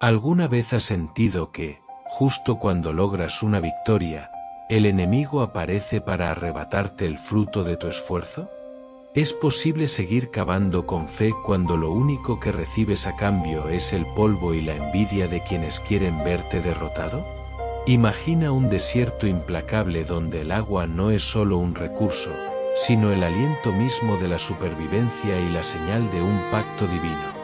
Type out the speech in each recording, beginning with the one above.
¿Alguna vez has sentido que, justo cuando logras una victoria, el enemigo aparece para arrebatarte el fruto de tu esfuerzo? ¿Es posible seguir cavando con fe cuando lo único que recibes a cambio es el polvo y la envidia de quienes quieren verte derrotado? Imagina un desierto implacable donde el agua no es solo un recurso, sino el aliento mismo de la supervivencia y la señal de un pacto divino.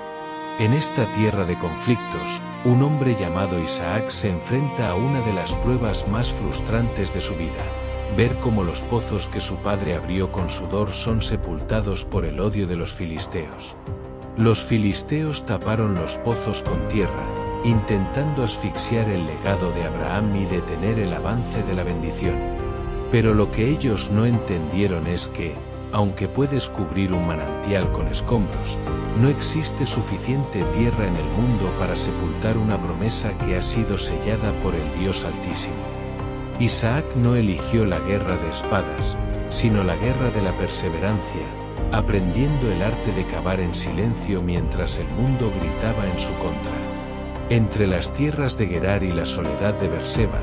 En esta tierra de conflictos, un hombre llamado Isaac se enfrenta a una de las pruebas más frustrantes de su vida: ver cómo los pozos que su padre abrió con sudor son sepultados por el odio de los filisteos. Los filisteos taparon los pozos con tierra, intentando asfixiar el legado de Abraham y detener el avance de la bendición. Pero lo que ellos no entendieron es que, aunque puedes cubrir un manantial con escombros, no existe suficiente tierra en el mundo para sepultar una promesa que ha sido sellada por el Dios Altísimo. Isaac no eligió la guerra de espadas, sino la guerra de la perseverancia, aprendiendo el arte de cavar en silencio mientras el mundo gritaba en su contra. Entre las tierras de Gerar y la soledad de Berseba,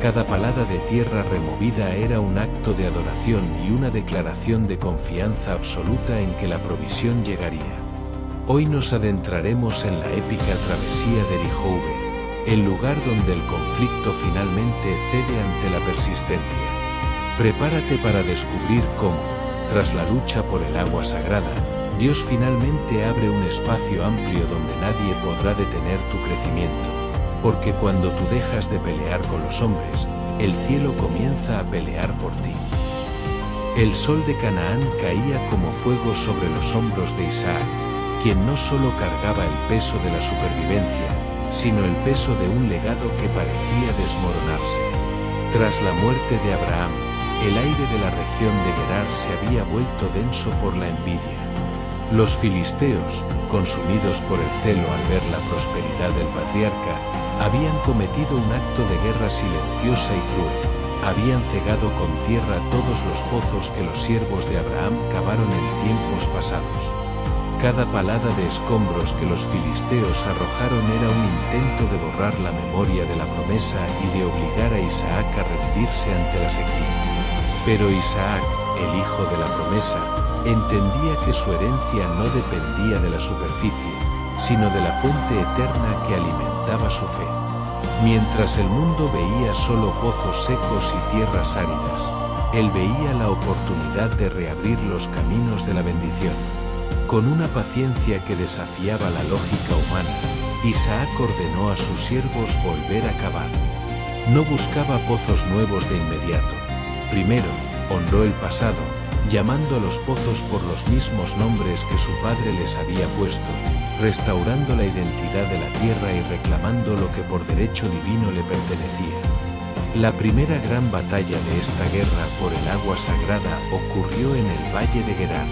cada palada de tierra removida era un acto de adoración y una declaración de confianza absoluta en que la provisión llegaría. Hoy nos adentraremos en la épica travesía de Rehoboth, el lugar donde el conflicto finalmente cede ante la persistencia. Prepárate para descubrir cómo, tras la lucha por el agua sagrada, Dios finalmente abre un espacio amplio donde nadie podrá detener tu crecimiento. Porque cuando tú dejas de pelear con los hombres, el cielo comienza a pelear por ti. El sol de Canaán caía como fuego sobre los hombros de Isaac, quien no solo cargaba el peso de la supervivencia, sino el peso de un legado que parecía desmoronarse. Tras la muerte de Abraham, el aire de la región de Gerar se había vuelto denso por la envidia. Los filisteos, consumidos por el celo al ver la prosperidad del patriarca, habían cometido un acto de guerra silenciosa y cruel. Habían cegado con tierra todos los pozos que los siervos de Abraham cavaron en tiempos pasados. Cada palada de escombros que los filisteos arrojaron era un intento de borrar la memoria de la promesa y de obligar a Isaac a rendirse ante la sequía. Pero Isaac, el hijo de la promesa, entendía que su herencia no dependía de la superficie, sino de la fuente eterna que alimentaba su fe. Mientras el mundo veía solo pozos secos y tierras áridas, él veía la oportunidad de reabrir los caminos de la bendición. Con una paciencia que desafiaba la lógica humana, Isaac ordenó a sus siervos volver a cavar. No buscaba pozos nuevos de inmediato. Primero, honró el pasado, llamando a los pozos por los mismos nombres que su padre les había puesto, restaurando la identidad de la tierra y reclamando lo que por derecho divino le pertenecía. La primera gran batalla de esta guerra por el agua sagrada ocurrió en el valle de Gerar.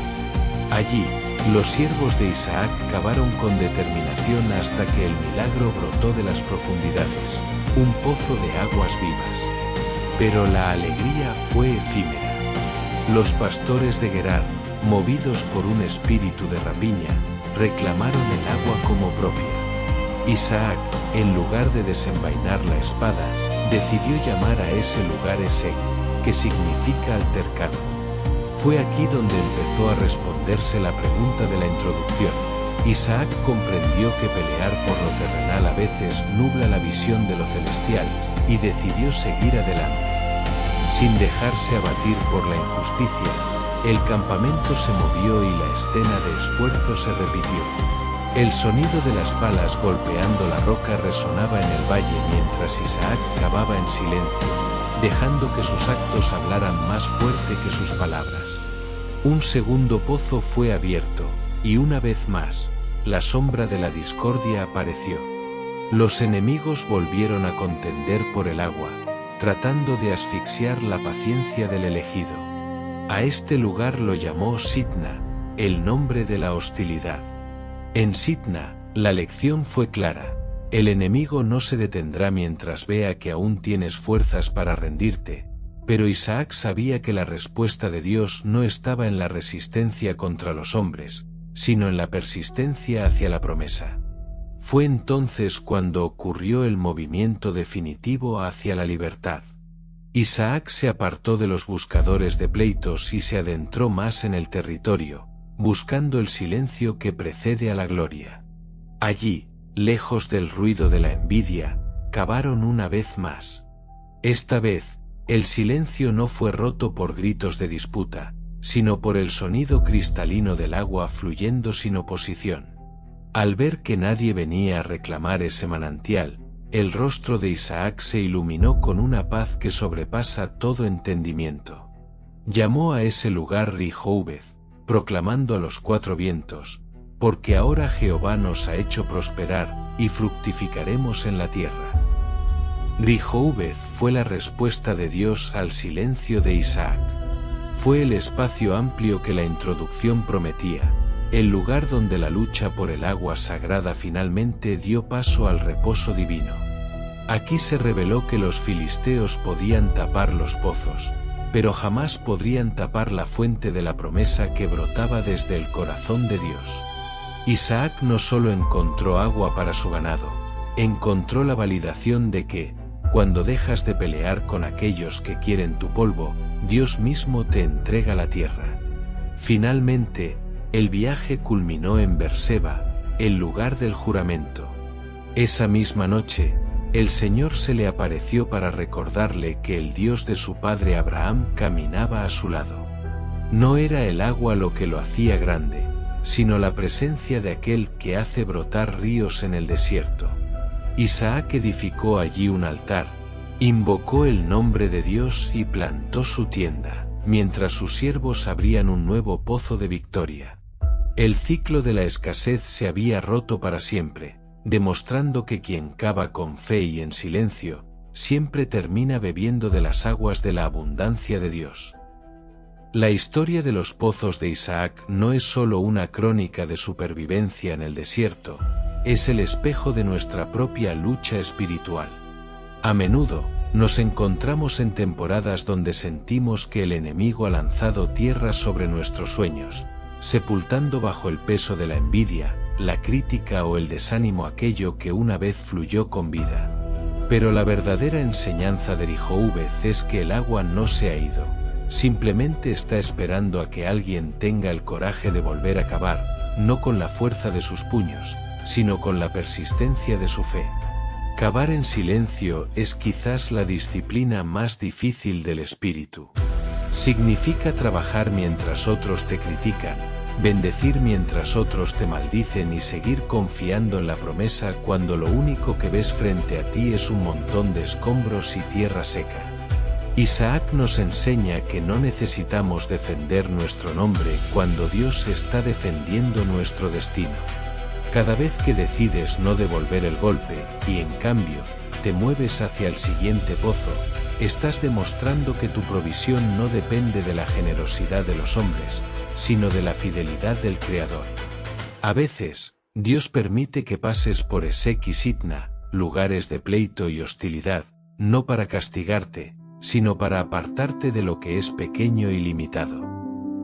Allí, los siervos de Isaac cavaron con determinación hasta que el milagro brotó de las profundidades, un pozo de aguas vivas. Pero la alegría fue efímera. Los pastores de Gerar, movidos por un espíritu de rapiña, reclamaron el agua como propia. Isaac, en lugar de desenvainar la espada, decidió llamar a ese lugar Esek, que significa altercado. Fue aquí donde empezó a responderse la pregunta de la introducción. Isaac comprendió que pelear por lo terrenal a veces nubla la visión de lo celestial, y decidió seguir adelante. Sin dejarse abatir por la injusticia, el campamento se movió y la escena de esfuerzo se repitió. El sonido de las palas golpeando la roca resonaba en el valle mientras Isaac cavaba en silencio, dejando que sus actos hablaran más fuerte que sus palabras. Un segundo pozo fue abierto, y una vez más, la sombra de la discordia apareció. Los enemigos volvieron a contender por el agua, tratando de asfixiar la paciencia del elegido. A este lugar lo llamó Sitna, el nombre de la hostilidad. En Sitna, la lección fue clara: el enemigo no se detendrá mientras vea que aún tienes fuerzas para rendirte. Pero Isaac sabía que la respuesta de Dios no estaba en la resistencia contra los hombres, sino en la persistencia hacia la promesa. Fue entonces cuando ocurrió el movimiento definitivo hacia la libertad. Isaac se apartó de los buscadores de pleitos y se adentró más en el territorio, buscando el silencio que precede a la gloria. Allí, lejos del ruido de la envidia, cavaron una vez más. Esta vez, el silencio no fue roto por gritos de disputa, sino por el sonido cristalino del agua fluyendo sin oposición. Al ver que nadie venía a reclamar ese manantial, el rostro de Isaac se iluminó con una paz que sobrepasa todo entendimiento. Llamó a ese lugar Rehoveth, proclamando a los cuatro vientos, porque ahora Jehová nos ha hecho prosperar, y fructificaremos en la tierra. Rehoveth fue la respuesta de Dios al silencio de Isaac. Fue el espacio amplio que la introducción prometía, el lugar donde la lucha por el agua sagrada finalmente dio paso al reposo divino. Aquí se reveló que los filisteos podían tapar los pozos, pero jamás podrían tapar la fuente de la promesa que brotaba desde el corazón de Dios. Isaac no solo encontró agua para su ganado, encontró la validación de que, cuando dejas de pelear con aquellos que quieren tu polvo, Dios mismo te entrega la tierra. Finalmente, el viaje culminó en Berseba, el lugar del juramento. Esa misma noche, el Señor se le apareció para recordarle que el Dios de su padre Abraham caminaba a su lado. No era el agua lo que lo hacía grande, sino la presencia de aquel que hace brotar ríos en el desierto. Isaac edificó allí un altar, invocó el nombre de Dios y plantó su tienda, mientras sus siervos abrían un nuevo pozo de victoria. El ciclo de la escasez se había roto para siempre, demostrando que quien cava con fe y en silencio, siempre termina bebiendo de las aguas de la abundancia de Dios. La historia de los pozos de Isaac no es solo una crónica de supervivencia en el desierto, es el espejo de nuestra propia lucha espiritual. A menudo, nos encontramos en temporadas donde sentimos que el enemigo ha lanzado tierra sobre nuestros sueños, sepultando bajo el peso de la envidia, la crítica o el desánimo aquello que una vez fluyó con vida. Pero la verdadera enseñanza de Rehoveth es que el agua no se ha ido, simplemente está esperando a que alguien tenga el coraje de volver a cavar, no con la fuerza de sus puños, sino con la persistencia de su fe. Cavar en silencio es quizás la disciplina más difícil del espíritu. Significa trabajar mientras otros te critican, bendecir mientras otros te maldicen y seguir confiando en la promesa cuando lo único que ves frente a ti es un montón de escombros y tierra seca. Isaac nos enseña que no necesitamos defender nuestro nombre cuando Dios está defendiendo nuestro destino. Cada vez que decides no devolver el golpe, y en cambio, te mueves hacia el siguiente pozo, estás demostrando que tu provisión no depende de la generosidad de los hombres, sino de la fidelidad del Creador. A veces, Dios permite que pases por Esek y Sitna, lugares de pleito y hostilidad, no para castigarte, sino para apartarte de lo que es pequeño y limitado.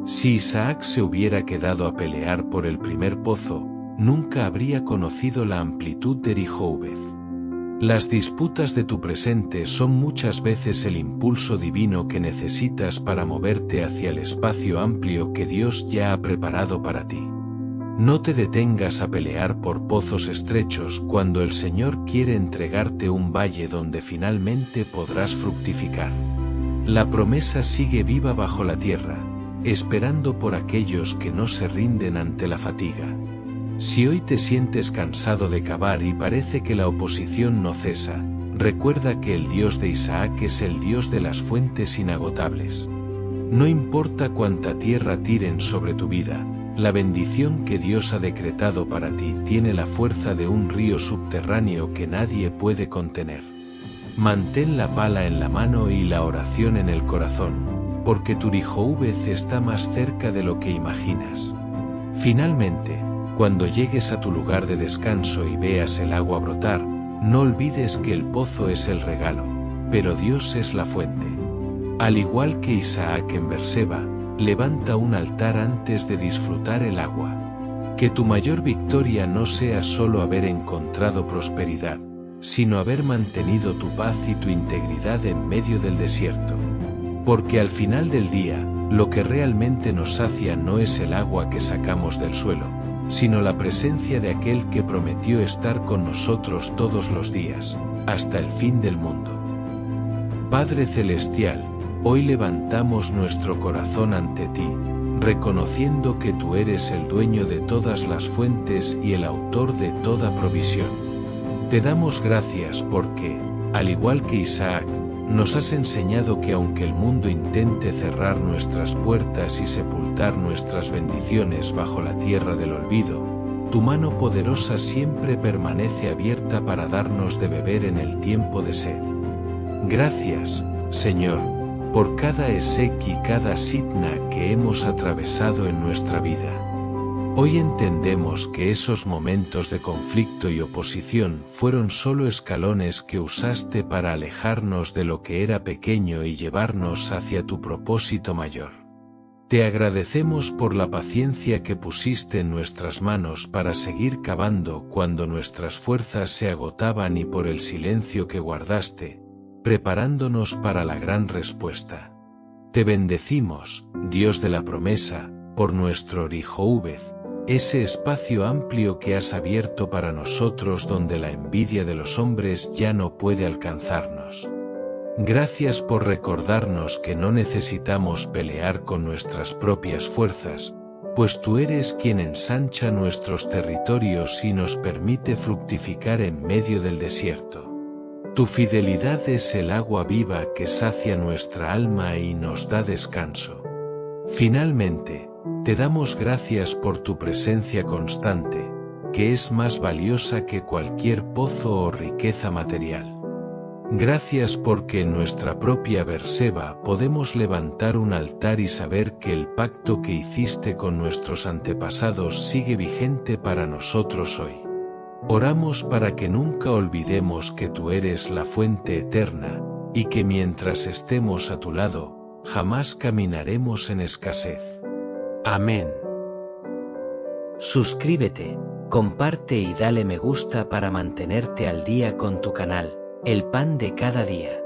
Si Isaac se hubiera quedado a pelear por el primer pozo, nunca habría conocido la amplitud de Rehoveth. Las disputas de tu presente son muchas veces el impulso divino que necesitas para moverte hacia el espacio amplio que Dios ya ha preparado para ti. No te detengas a pelear por pozos estrechos cuando el Señor quiere entregarte un valle donde finalmente podrás fructificar. La promesa sigue viva bajo la tierra, esperando por aquellos que no se rinden ante la fatiga. Si hoy te sientes cansado de cavar y parece que la oposición no cesa, recuerda que el Dios de Isaac es el Dios de las fuentes inagotables. No importa cuánta tierra tiren sobre tu vida, la bendición que Dios ha decretado para ti tiene la fuerza de un río subterráneo que nadie puede contener. Mantén la pala en la mano y la oración en el corazón, porque tu Rehoveth está más cerca de lo que imaginas. Finalmente, cuando llegues a tu lugar de descanso y veas el agua brotar, no olvides que el pozo es el regalo, pero Dios es la fuente. Al igual que Isaac en Berseba, levanta un altar antes de disfrutar el agua. Que tu mayor victoria no sea solo haber encontrado prosperidad, sino haber mantenido tu paz y tu integridad en medio del desierto. Porque al final del día, lo que realmente nos sacia no es el agua que sacamos del suelo, sino la presencia de aquel que prometió estar con nosotros todos los días, hasta el fin del mundo. Padre Celestial, hoy levantamos nuestro corazón ante ti, reconociendo que tú eres el dueño de todas las fuentes y el autor de toda provisión. Te damos gracias porque, al igual que Isaac, nos has enseñado que aunque el mundo intente cerrar nuestras puertas y sepultar nuestras bendiciones bajo la tierra del olvido, tu mano poderosa siempre permanece abierta para darnos de beber en el tiempo de sed. Gracias, Señor, por cada Esek y cada Sitna que hemos atravesado en nuestra vida. Hoy entendemos que esos momentos de conflicto y oposición fueron solo escalones que usaste para alejarnos de lo que era pequeño y llevarnos hacia tu propósito mayor. Te agradecemos por la paciencia que pusiste en nuestras manos para seguir cavando cuando nuestras fuerzas se agotaban y por el silencio que guardaste, preparándonos para la gran respuesta. Te bendecimos, Dios de la promesa, por nuestro Orijoúbez, ese espacio amplio que has abierto para nosotros donde la envidia de los hombres ya no puede alcanzarnos. Gracias por recordarnos que no necesitamos pelear con nuestras propias fuerzas, pues tú eres quien ensancha nuestros territorios y nos permite fructificar en medio del desierto. Tu fidelidad es el agua viva que sacia nuestra alma y nos da descanso. Finalmente, te damos gracias por tu presencia constante, que es más valiosa que cualquier pozo o riqueza material. Gracias porque en nuestra propia Berseba podemos levantar un altar y saber que el pacto que hiciste con nuestros antepasados sigue vigente para nosotros hoy. Oramos para que nunca olvidemos que tú eres la fuente eterna, y que mientras estemos a tu lado, jamás caminaremos en escasez. Amén. Suscríbete, comparte y dale me gusta para mantenerte al día con tu canal, El Pan de Cada Día.